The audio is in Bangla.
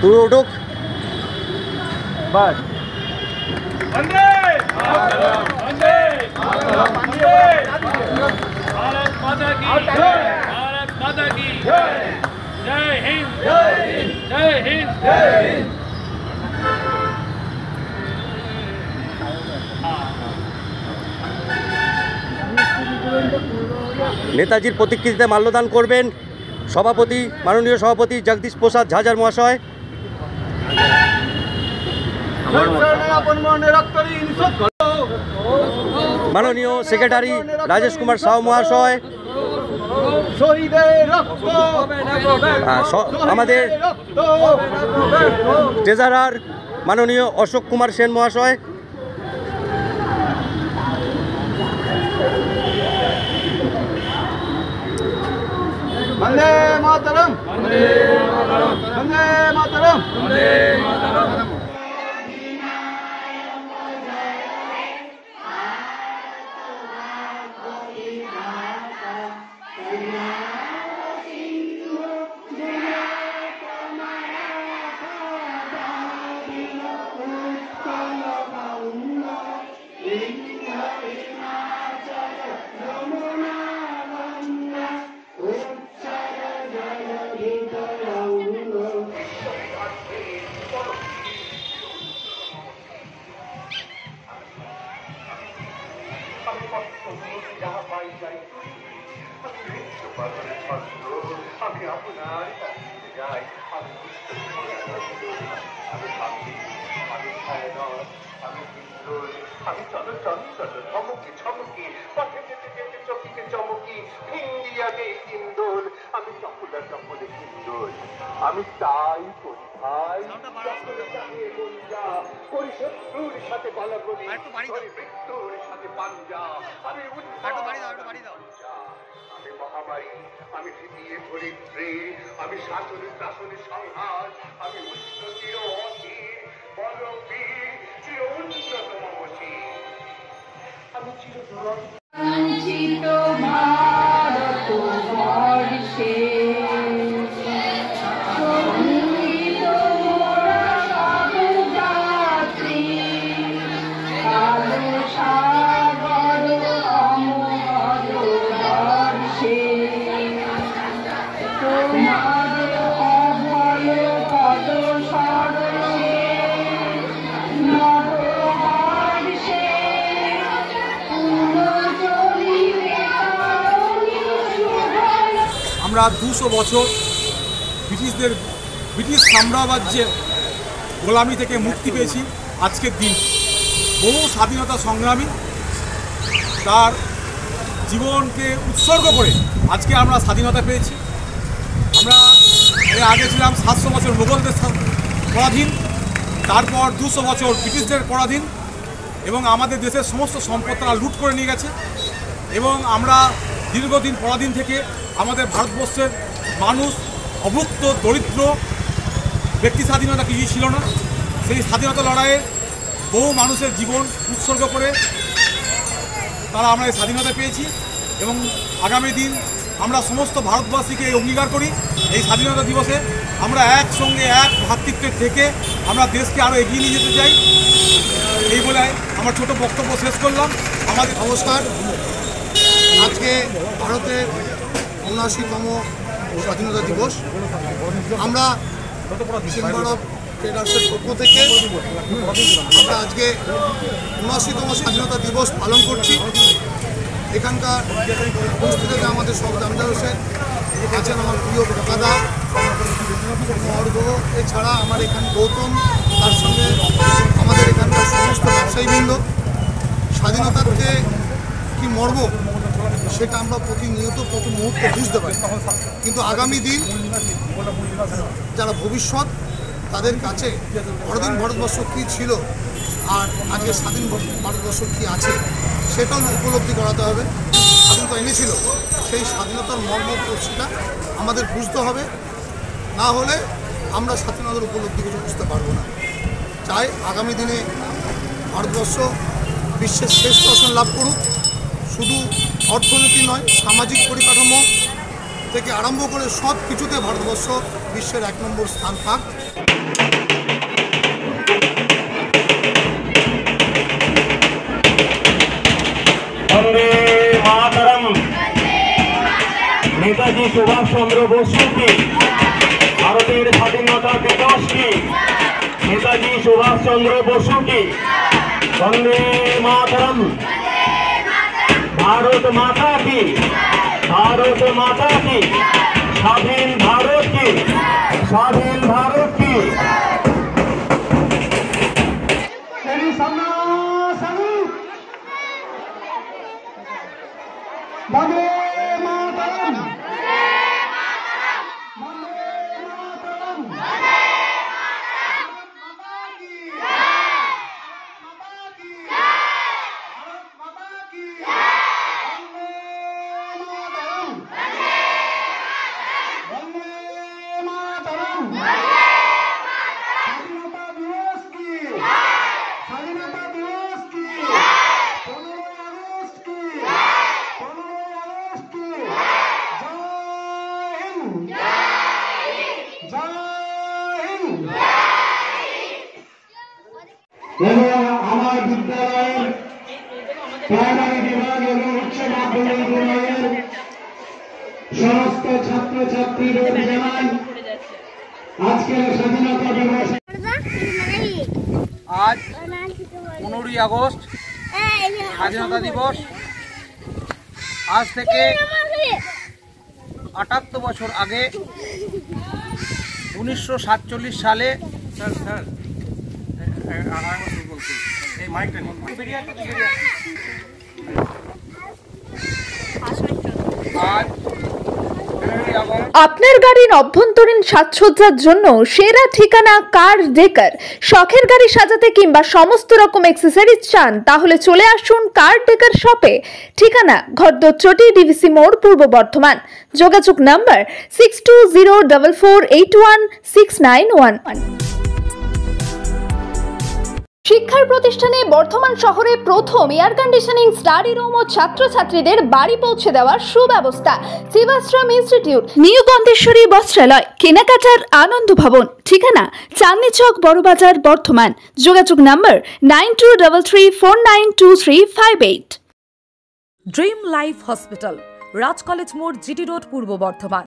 তুই উঠুক বাস। वंदे वंदे भारत माता की जय, भारत माता की जय, जय हिंद जय हिंद जय हिंद जय हिंद। নেতাজির প্রতিকৃতিতে মাল্যদান করবেন সভাপতি, মাননীয় সভাপতি জগদীশ প্রসাদ ঝাঝার মহাশয়। মাননীয় সেক্রেটারি রাজেশ কুমার সাউ মহাশয়, আমাদের ট্রেজারার মাননীয় অশোক কুমার সেন মহাশয়, वंदे मातरम वंदे मातरम वंदे मातरम वंदे मातरम। আমি তাই করি ভাই, শত্রুর সাথে গলাগলি, মৃত্যুর সাথে পাঞ্জা। আমি আমি মহামারী, আমি ভীতিয়ে ধরিত্রী, আমি শাসনে শাসনে সংহার, আমি উষ্ণ চির অধীর বলবীর চির উন্নত মমসী, আমি চির বঞ্চিত ভারত বর্ষে আমরা 200 বছর ব্রিটিশ সাম্রাজ্যের গোলামি থেকে মুক্তি পেয়েছি। আজকের দিন বহু স্বাধীনতা সংগ্রামী তার জীবনকে উৎসর্গ করে আজকে আমরা স্বাধীনতা পেয়েছি। আমরা এর আগে ছিলাম 700 বছর মোগলদের পরাধীন, তারপর 200 বছর ব্রিটিশদের পরাধীন, এবং আমাদের দেশের সমস্ত সম্পদ তারা লুট করে নিয়ে গেছে। এবং আমরা দীর্ঘদিন পরাধীন থেকে আমাদের ভারতবর্ষের মানুষ অভুক্ত দরিদ্র, ব্যক্তি স্বাধীনতা কিছুই ছিল না। সেই স্বাধীনতা লড়াইয়ে বহু মানুষের জীবন উৎসর্গ করে তারা আমরা এই স্বাধীনতা পেয়েছি। এবং আগামী দিন আমরা সমস্ত ভারতবাসীকে এই অঙ্গীকার করি, এই স্বাধীনতা দিবসে আমরা একসঙ্গে এক ভ্রাতৃত্বে থেকে আমরা দেশকে আরও এগিয়ে নিয়ে যেতে চাই। এই বলে আমার ছোট বক্তব্য শেষ করলাম। আমাদের নমস্কার। আজকে ভারতের ৭৯তম স্বাধীনতা দিবস। আমরা চেম্বার অফ ট্রেডার্সের পক্ষ থেকে আমরা আজকে ৭৯তম স্বাধীনতা দিবস পালন করছি। এখানকার উপস্থিতিতে আমাদের সব জামদার হোসেন আছেন, আমার প্রিয় কাকাদা অর্ঘ, এছাড়া আমার এখানে গৌতম, তার সঙ্গে আমাদের এখানকার সমস্ত ব্যবসায়ীবৃন্দ। স্বাধীনতার যে কী মর্ম সেটা আমরা প্রতিনিয়ত প্রতি মুহূর্তে বুঝতে পারি, কিন্তু আগামী দিন যারা ভবিষ্যৎ তাদের কাছে পরদিন ভারতবর্ষ কী ছিল আর আজকে স্বাধীন ভারতবর্ষ কী আছে সেটাও উপলব্ধি করাতে হবে। স্বাধীনতা এনেছিল, সেই স্বাধীনতার মর্ম সেটা আমাদের বুঝতে হবে, না হলে আমরা স্বাধীনতার উপলব্ধি কিছু বুঝতে পারবো না। চাই আগামী দিনে ভারতবর্ষ বিশ্বের শ্রেষ্ঠ আসন লাভ করুক, শুধু অর্থনীতি নয়, সামাজিক পরিকাঠামো থেকে আরম্ভ করে সব কিছুতে ভারতবর্ষ বিশ্বের 1 নম্বর স্থান পাক। বন্দে মাতরম। নেতাজি সুভাষ চন্দ্র বসু কি ভারতের স্বাধীনতা দিবস কি নেতাজি সুভাষ চন্দ্র বসু কি বন্দে মাতরম। ভারত মাতা কি ভারত মাতা কি স্বাধীন ভারত কি স্বাধীন ভারত কি। বন্দে মাতরম। এবং আমার বিদ্যালয়ের প্রাইমারি বিভাগ এবং উচ্চ মাধ্যমিক বিভাগের সমস্ত ছাত্রছাত্রীদের জানাই আজকের স্বাধীনতা দিবস। আজ 15ই আগস্ট স্বাধীনতা দিবস। আজ থেকে 78 বছর আগে 1947 সালে আপনার গাড়ির অভ্যন্তরীণ সাজসজ্জার জন্য সেরা ঠিকানা কার ডেকার। শখের গাড়ি সাজাতে কিংবা সমস্ত রকম অ্যাক্সেসরিজ চান তাহলে চলে আসুন কার ডেকার শপে। ঠিকানা ঘরদচটি ডিভিসি মোড়, পূর্ব বর্ধমান। যোগাযোগ নাম্বার 6204481691। শিক্ষার প্রতিষ্ঠানে বর্ধমান শহরে প্রথম এয়ার কন্ডিশনিং স্টাডি রুম ও ছাত্রছাত্রীদের বাড়ি পৌঁছে দেওয়ার সুব্যবস্থা। শিবাশ্রম ইনস্টিটিউট, নিউ গন্ধেশ্বরী বস্ত্রালয়, কেনাকাটার আনন্দ ভবন। ঠিকানা চাঁদনি চক, বড়বাজার, বর্ধমান। যোগাযোগ নাম্বার 9233492358। ড্রিম লাইফ হসপিটাল, রাজ কলেজ মোড়, জিটি রোড, পূর্ব বর্ধমান।